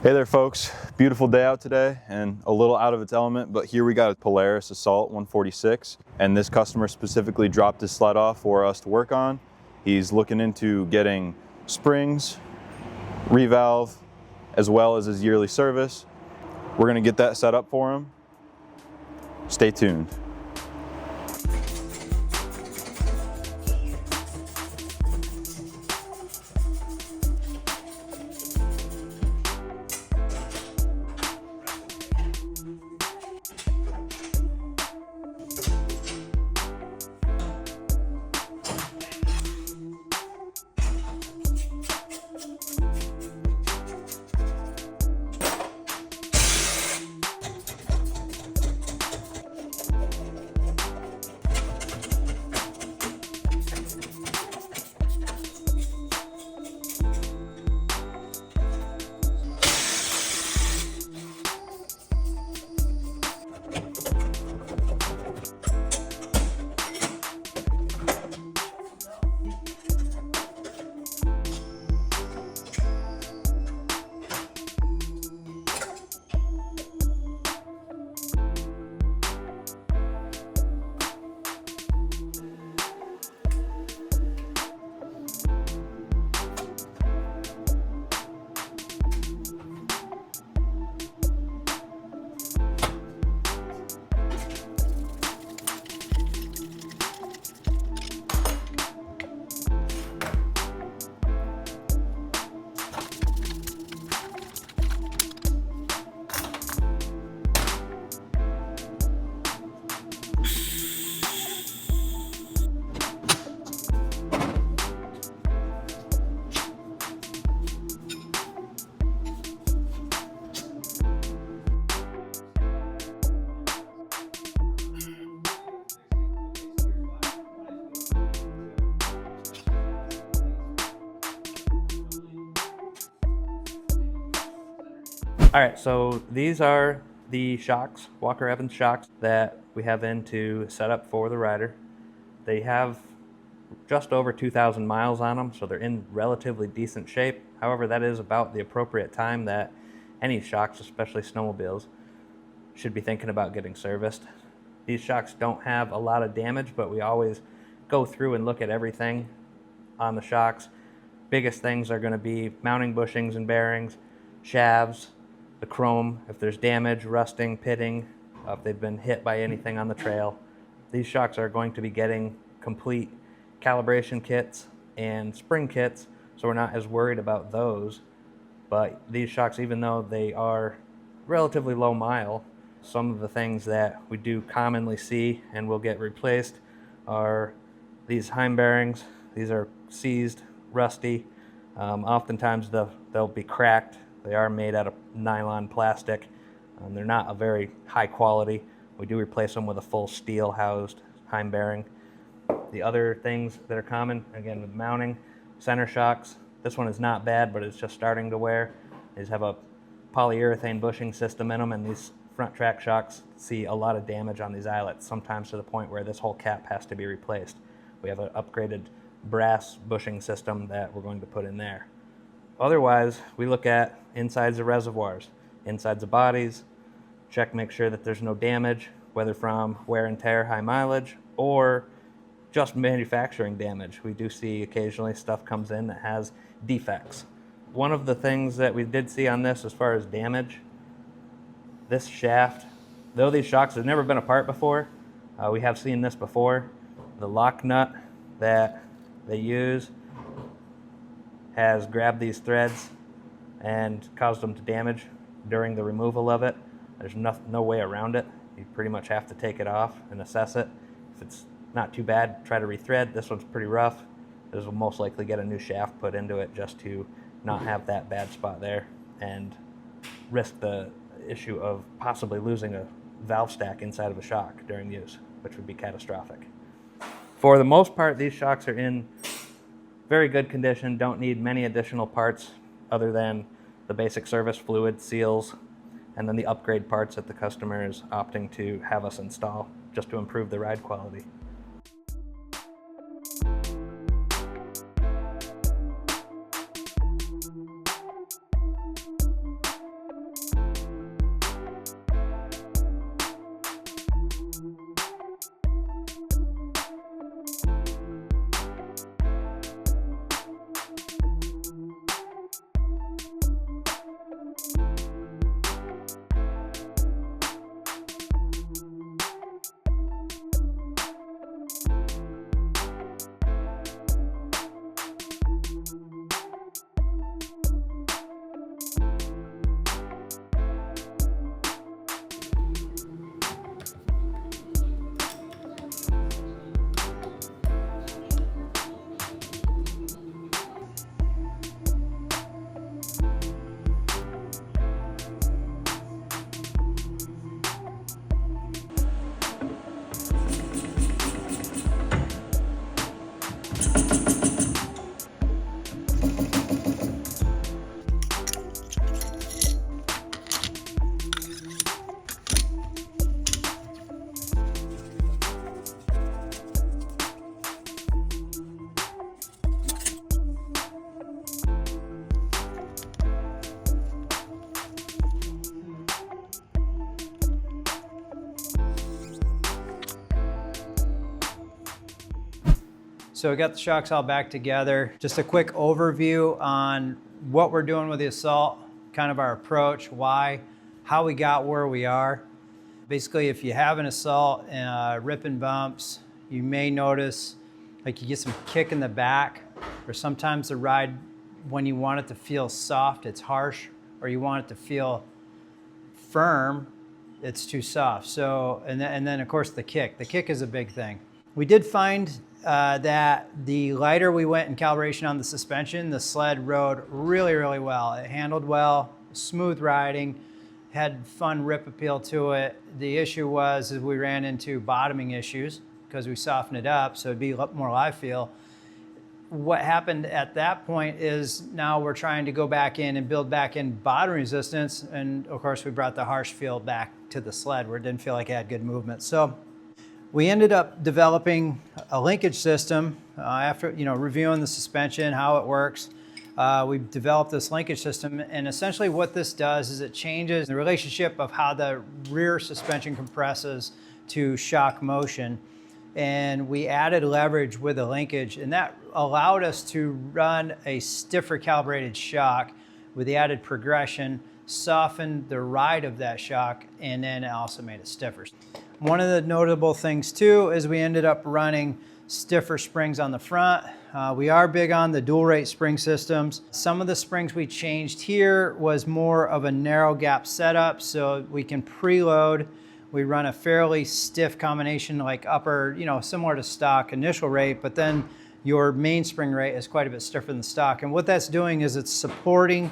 Hey there folks, beautiful day out today and a little out of its element, but here we got a Polaris Assault 146 and this customer specifically dropped his sled off for us to work on. He's looking into getting springs, revalve, as well as his yearly service. We're gonna get that set up for him. Stay tuned. All right, so these are the shocks, Walker Evans shocks that we have in to set up for the rider. They have just over 2,000 miles on them, so they're in relatively decent shape. However, that is about the appropriate time that any shocks, especially snowmobiles, should be thinking about getting serviced. These shocks don't have a lot of damage, but we always go through and look at everything on the shocks. Biggest things are going to be mounting bushings and bearings, shafts, the chrome, if there's damage, rusting, pitting, if they've been hit by anything on the trail. These shocks are going to be getting complete calibration kits and spring kits, so we're not as worried about those. But these shocks, even though they are relatively low mile, some of the things that we do commonly see and will get replaced are these Heim bearings. These are seized, rusty. Oftentimes they'll be cracked. They are made out of nylon plastic. They're not a very high quality. We do replace them with a full steel housed Heim bearing. The other things that are common, again with mounting, center shocks. This one is not bad, but it's just starting to wear. These have a polyurethane bushing system in them, and these front track shocks see a lot of damage on these eyelets, sometimes to the point where this whole cap has to be replaced. We have an upgraded brass bushing system that we're going to put in there. Otherwise, we look at insides of reservoirs, insides of bodies, check, make sure that there's no damage, whether from wear and tear, high mileage, or just manufacturing damage. We do see occasionally stuff comes in that has defects. One of the things that we did see on this as far as damage, this shaft, though these shocks have never been apart before, we have seen this before. The lock nut that they use has grabbed these threads and caused them to damage during the removal of it. There's no way around it. You pretty much have to take it off and assess it. If it's not too bad, try to rethread. This one's pretty rough. This will most likely get a new shaft put into it just to not have that bad spot there and risk the issue of possibly losing a valve stack inside of a shock during use, which would be catastrophic. For the most part, these shocks are in very good condition, don't need many additional parts other than the basic service fluid, seals, and then the upgrade parts that the customer is opting to have us install just to improve the ride quality. So we got the shocks all back together. Just a quick overview on what we're doing with the Assault, kind of our approach, why, how we got where we are. Basically, if you have an Assault ripping bumps, you may notice like you get some kick in the back, or sometimes the ride, when you want it to feel soft, it's harsh, or you want it to feel firm, it's too soft. So, and then of course the kick. The kick is a big thing. We did find that the lighter we went in calibration on the suspension, the sled rode really, really well. It handled well, smooth riding, had fun rip appeal to it. The issue was we ran into bottoming issues because we softened it up, so it'd be more live feel. What happened at that point is now we're trying to go back in and build back in bottom resistance, and of course we brought the harsh feel back to the sled where it didn't feel like it had good movement. So we ended up developing a linkage system after reviewing the suspension, how it works. We developed this linkage system, and essentially what this does is it changes the relationship of how the rear suspension compresses to shock motion. And we added leverage with the linkage, and that allowed us to run a stiffer calibrated shock with the added progression, softened the ride of that shock, and then it also made it stiffer. One of the notable things too is we ended up running stiffer springs on the front. We are big on the dual rate spring systems. Some of the springs we changed here was more of a narrow gap setup, so we can preload. We run a fairly stiff combination, like upper, similar to stock initial rate, but then your mainspring rate is quite a bit stiffer than stock. And what that's doing is it's supporting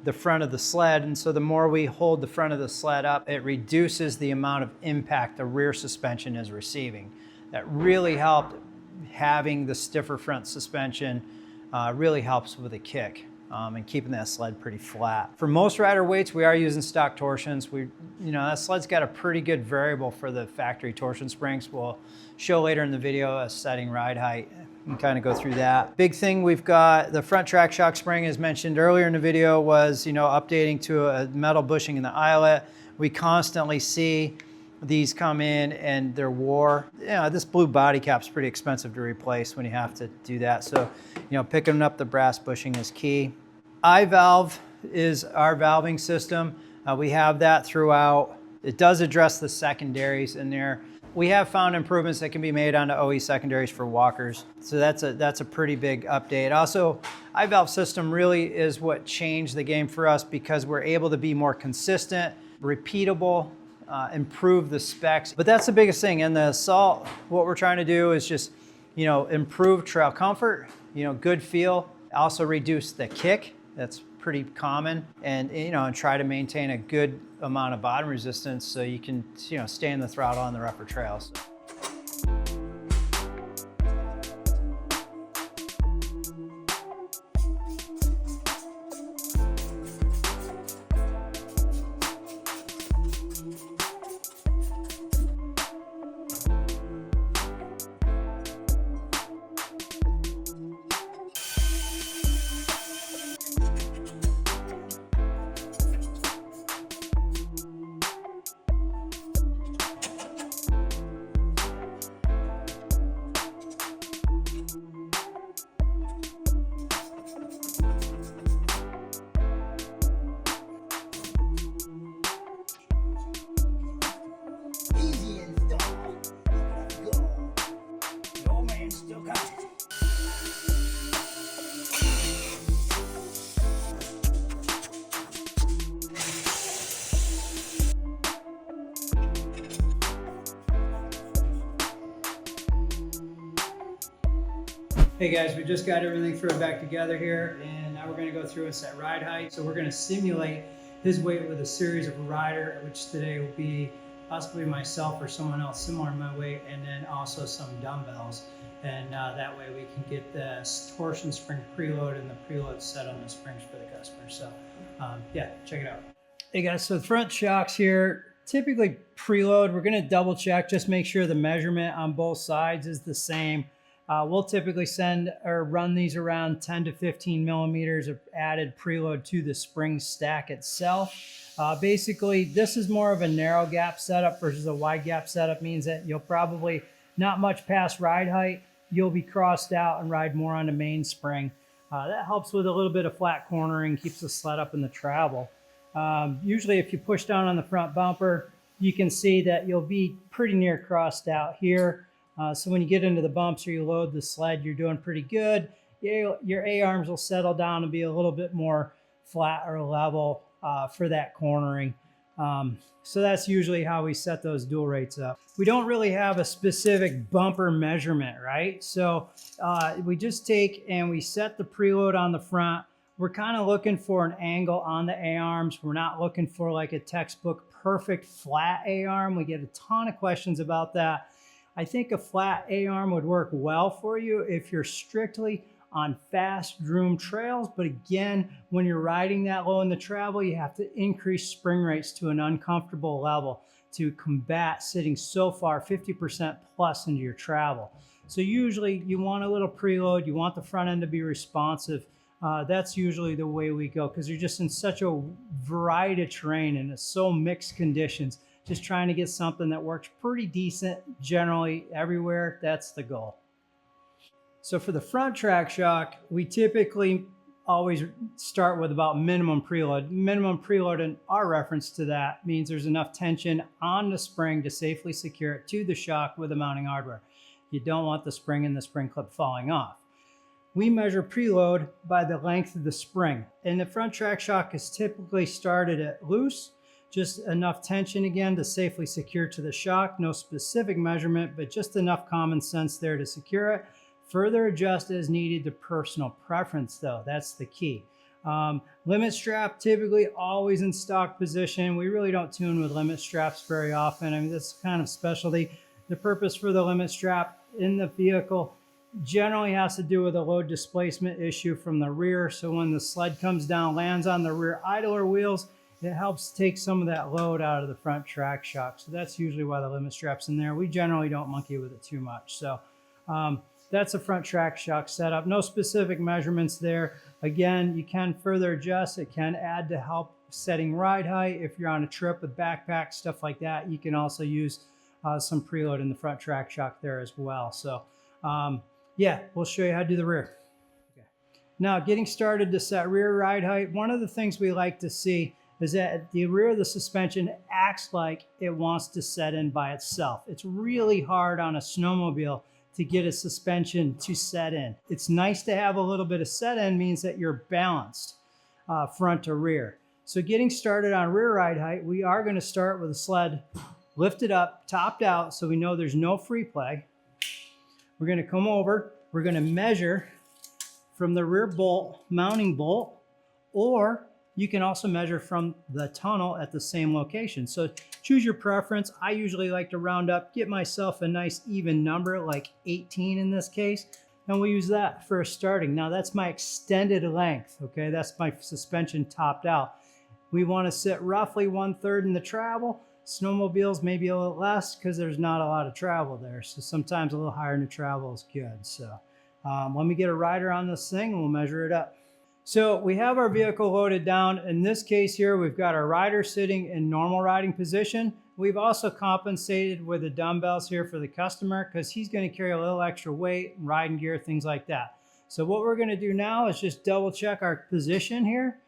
the front of the sled. And so the more we hold the front of the sled up, it reduces the amount of impact the rear suspension is receiving. That really helped. Having the stiffer front suspension really helps with the kick. And keeping that sled pretty flat. For most rider weights, we are using stock torsions. That sled's got a pretty good variable for the factory torsion springs. We'll show later in the video a setting ride height and kind of go through that. Big thing, we've got the front track shock spring, as mentioned earlier in the video, was updating to a metal bushing in the eyelet. We constantly see these come in and they're wore. This blue body cap's pretty expensive to replace when you have to do that. So, picking up the brass bushing is key. I-valve is our valving system. We have that throughout. It does address the secondaries in there. We have found improvements that can be made on the OE secondaries for walkers. So that's a pretty big update. Also, I-valve system really is what changed the game for us because we're able to be more consistent, repeatable, improve the specs. But that's the biggest thing. In the Assault, what we're trying to do is just, improve trail comfort, good feel, also reduce the kick. That's pretty common, and and try to maintain a good amount of bottom resistance so you can, stay in the throttle on the rougher trails. Hey guys, we just got everything thrown back together here, and now we're going to go through and set ride height. So we're going to simulate his weight with a series of a rider, which today will be possibly myself or someone else similar to my weight, and then also some dumbbells. And that way we can get the torsion spring preload and the preload set on the springs for the customer. So yeah, check it out. Hey guys, so the front shocks here, typically preload, we're going to double check, just make sure the measurement on both sides is the same. We'll typically send or run these around 10 to 15 millimeters of added preload to the spring stack itself. Basically, this is more of a narrow gap setup versus a wide gap setup, means that you'll probably not much past ride height. you'll be crossed out and ride more on the mainspring. That helps with a little bit of flat cornering, keeps the sled up in the travel. Usually if you push down on the front bumper, you can see that you'll be pretty near crossed out here. So when you get into the bumps or you load the sled, you're doing pretty good. Your A-arms will settle down and be a little bit more flat or level for that cornering. So that's usually how we set those dual rates up. We don't really have a specific bumper measurement, right? So we just take and we set the preload on the front. We're kind of looking for an angle on the A-arms. We're not looking for like a textbook perfect flat A-arm. We get a ton of questions about that. I think a flat A-arm would work well for you if you're strictly on fast groomed trails. But again, when you're riding that low in the travel, you have to increase spring rates to an uncomfortable level to combat sitting so far 50% plus into your travel. So usually you want a little preload, you want the front end to be responsive. That's usually the way we go because you're just in such a variety of terrain and it's so mixed conditions. Just trying to get something that works pretty decent generally everywhere. That's the goal. So for the front track shock, we typically always start with about minimum preload. Minimum preload in our reference to that means there's enough tension on the spring to safely secure it to the shock with the mounting hardware. You don't want the spring and the spring clip falling off. We measure preload by the length of the spring. And the front track shock is typically started at loose, just enough tension again to safely secure to the shock. No specific measurement, but just enough common sense there to secure it. Further adjust as needed to personal preference though, that's the key. Limit strap, typically always in stock position. We really don't tune with limit straps very often. I mean, that's kind of specialty. The purpose for the limit strap in the vehicle generally has to do with a load displacement issue from the rear. So when the sled comes down, lands on the rear idler wheels, it helps take some of that load out of the front track shock. So that's usually why the limit strap's in there. We generally don't monkey with it too much. So that's a front track shock setup. No specific measurements there. Again, you can further adjust. It can add to help setting ride height. If you're on a trip with backpack, stuff like that, you can also use some preload in the front track shock there as well. So yeah, we'll show you how to do the rear. Okay. Now, getting started to set rear ride height, one of the things we like to see is that the rear of the suspension acts like it wants to set in by itself. It's really hard on a snowmobile to get a suspension to set in. It's nice to have a little bit of set in, means that you're balanced front to rear. So getting started on rear ride height, we are going to start with the sled lifted up, topped out, so we know there's no free play. We're going to come over, we're going to measure from the rear bolt, mounting bolt, or you can also measure from the tunnel at the same location. So choose your preference. I usually like to round up, get myself a nice even number, like 18 in this case, and we'll use that for a starting. Now that's my extended length, okay? That's my suspension topped out. We want to sit roughly 1/3 in the travel. Snowmobiles maybe a little less because there's not a lot of travel there. So sometimes a little higher in the travel is good. So let me get a rider on this thing and we'll measure it up. So we have our vehicle loaded down. In this case here, we've got our rider sitting in normal riding position. We've also compensated with the dumbbells here for the customer because he's going to carry a little extra weight, riding gear, things like that. So what we're going to do now is just double check our position here.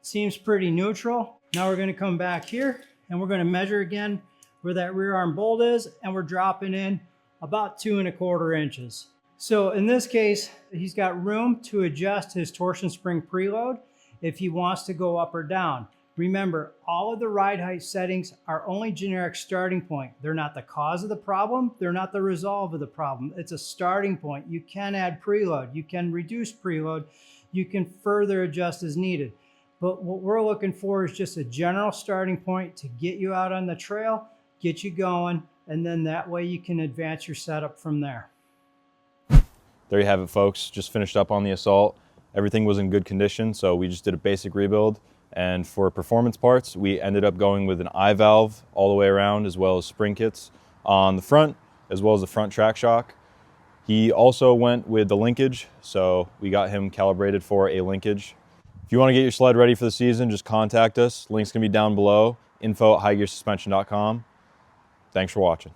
Seems pretty neutral. Now we're going to come back here and we're going to measure again where that rear arm bolt is, and we're dropping in about 2 1/4 inches. So in this case, he's got room to adjust his torsion spring preload if he wants to go up or down. Remember, all of the ride height settings are only generic starting point. They're not the cause of the problem. They're not the resolve of the problem. It's a starting point. You can add preload. You can reduce preload. You can further adjust as needed. But what we're looking for is just a general starting point to get you out on the trail, get you going, and then that way you can advance your setup from there. There you have it, folks. Just finished up on the Assault. Everything was in good condition, so we just did a basic rebuild. And for performance parts, we ended up going with an I-valve all the way around, as well as spring kits on the front, as well as the front track shock. He also went with the linkage, so we got him calibrated for a linkage. If you want to get your sled ready for the season, just contact us. Link's gonna be down below, info@hygearsuspension.com. Thanks for watching.